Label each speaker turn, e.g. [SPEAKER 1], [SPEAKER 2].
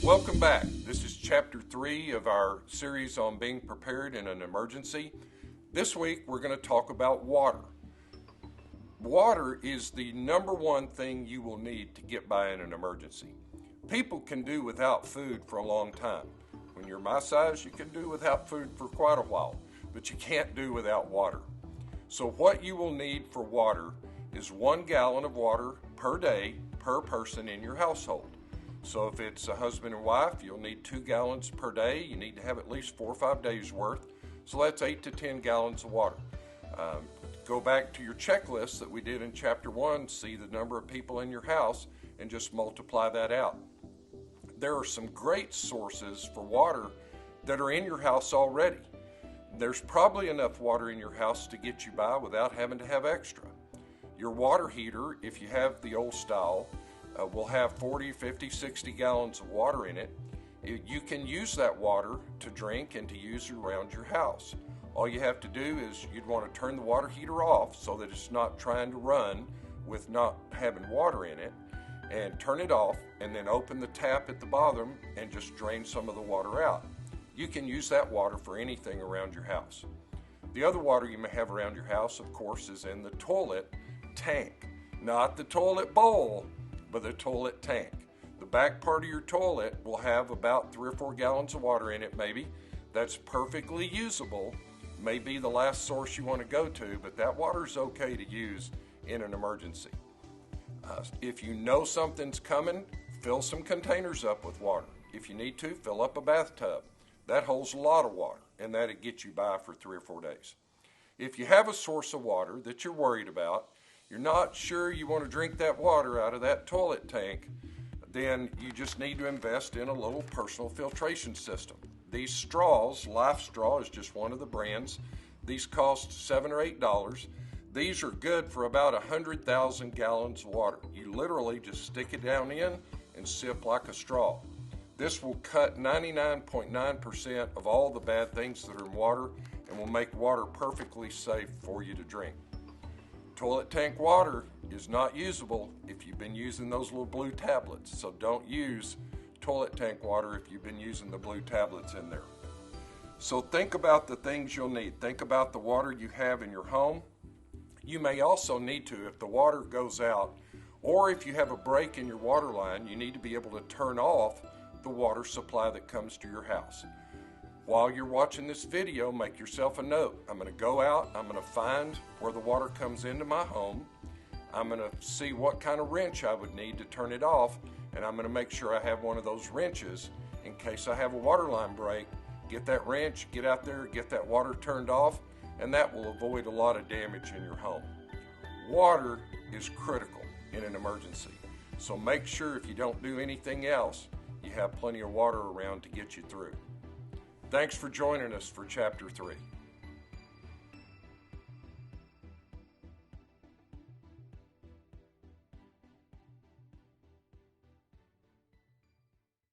[SPEAKER 1] Welcome back. This is Chapter 3 of our series on being prepared in an emergency. This week we're going to talk about water. Water is the number one thing you will need to get by in an emergency. People can do without food for a long time. When you're my size, you can do without food for quite a while, but you can't do without water. So what you will need for water is 1 gallon of water per day per person in your household. So if it's a husband and wife, you'll need 2 gallons per day. You need to have at least 4 or 5 days worth. So that's 8 to 10 gallons of water. Go back to your checklist that we did in Chapter 1, see the number of people in your house, and just multiply that out. There are some great sources for water that are in your house already. There's probably enough water in your house to get you by without having to have extra. Your water heater, if you have the old style, will have 40, 50, 60 gallons of water in it. You can use that water to drink and to use around your house. All you have to do is you'd want to turn the water heater off so that it's not trying to run with not having water in it, and turn it off and then open the tap at the bottom and just drain some of the water out. You can use that water for anything around your house. The other water you may have around your house, of course, is in the toilet tank. Not the toilet bowl, but the toilet tank. The back part of your toilet will have about 3 or 4 gallons of water in it maybe. That's perfectly usable. May be the last source you want to go to, but that water is okay to use in an emergency. If you know something's coming, fill some containers up with water. If you need to, fill up a bathtub. That holds a lot of water, and that'll get you by for 3 or 4 days. If you have a source of water that you're worried about, you're not sure you want to drink that water out of that toilet tank, then you just need to invest in a little personal filtration system. These straws, Life Straw is just one of the brands. These cost $7 or $8. These are good for about 100,000 gallons of water. You literally just stick it down in and sip like a straw. This will cut 99.9% of all the bad things that are in water and will make water perfectly safe for you to drink. Toilet tank water is not usable if you've been using those little blue tablets, so don't use toilet tank water if you've been using the blue tablets in there. So think about the things you'll need. Think about the water you have in your home. You may also need to, if the water goes out, or if you have a break in your water line, you need to be able to turn off the water supply that comes to your house. While you're watching this video, make yourself a note. I'm going to go out, I'm going to find where the water comes into my home. I'm going to see what kind of wrench I would need to turn it off, and I'm going to make sure I have one of those wrenches in case I have a water line break. Get that wrench, get out there, get that water turned off, and that will avoid a lot of damage in your home. Water is critical in an emergency, so make sure if you don't do anything else, you have plenty of water around to get you through. Thanks for joining us for Chapter 3.